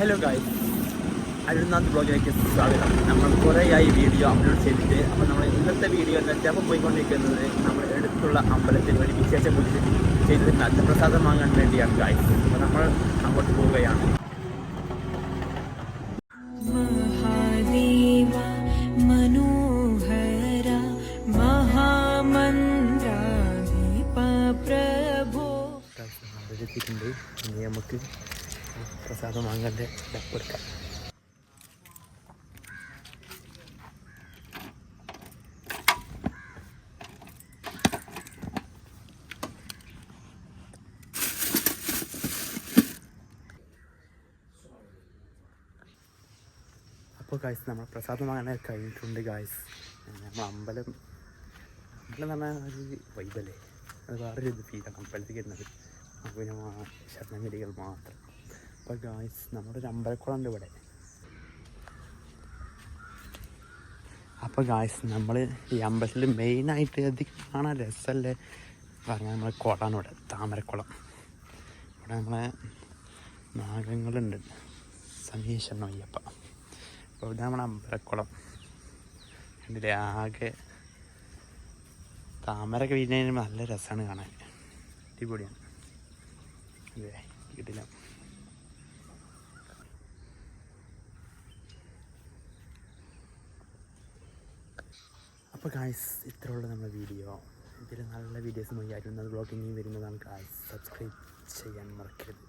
Hello guys, അരുണാഥ് ബ്ലോഗിലേക്ക് സ്വാഗതം. നമ്മൾ കുറേയായി video upload ചെയ്തിട്ട്. അപ്പോൾ നമ്മൾ ഇന്നത്തെ വീഡിയോ എന്ന് വെച്ചാൽ അപ്പോൾ പോയിക്കൊണ്ടിരിക്കുന്നത് നമ്മൾ അടുത്തുള്ള അമ്പലത്തിൽ ഒരു വിശേഷ പൂജ ചെയ്തത് നന്ദപ്രസാദം വാങ്ങാൻ വേണ്ടിയാണ് ഗായ്സ്. അപ്പോൾ നമ്മൾ അങ്ങോട്ട് പോവുകയാണ്. എത്തിയിട്ടുണ്ട്. ഇനി നമുക്ക് പ്രസാദം വാങ്ങേണ്ട ഡപ്പെടുക്കാം. അപ്പോൾ ഗായ്സ്, നമ്മൾ പ്രസാദം വാങ്ങാൻ കഴിഞ്ഞിട്ടുണ്ട് ഗായ്സ്. നമ്മൾ അമ്പലം എന്ന് പറഞ്ഞാൽ ഒരു വൈബല്ലേ, അത് വേറൊരു ഇത് ഫീലാണ് അമ്പലത്തിൽ വരുന്നത്. പിന്നെ ശരണഗിരികൾ മാത്രം. അപ്പോൾ ഗായ്സ്, നമ്മുടെ ഒരു അമ്പലക്കുളം ഉണ്ട് ഇവിടെ. അപ്പോൾ ഗായ്സ്, നമ്മൾ ഈ അമ്പലത്തിൽ മെയിനായിട്ട് അത് കാണാൻ രസമല്ലേ പറഞ്ഞാൽ നമ്മളെ കുളമാണ് ഇവിടെ, താമരക്കുളം. ഇവിടെ നമ്മളെ നാഗങ്ങളുണ്ട്, സമീശൻ അയ്യപ്പ. അപ്പോൾ ഇവിടെ നമ്മളെ അമ്പലക്കുളം കണ്ടില്ലേ, ആകെ താമരൊക്കെ വീഴുന്നതിന് നല്ല രസമാണ് കാണാൻ, അടിപൊളിയാണ് അല്ലേ, കിടിലം. അപ്പോൾ ഗായ്സ്, ഇത്രയുള്ള നമ്മുടെ വീഡിയോ. ഇതിൽ നല്ല വീഡിയോസുമായി അരുണാഥ് ബ്ലോഗിങ് വരുന്നതാണ് ഗായ്സ്. സബ്സ്ക്രൈബ് ചെയ്യാൻ മറക്കരുത്.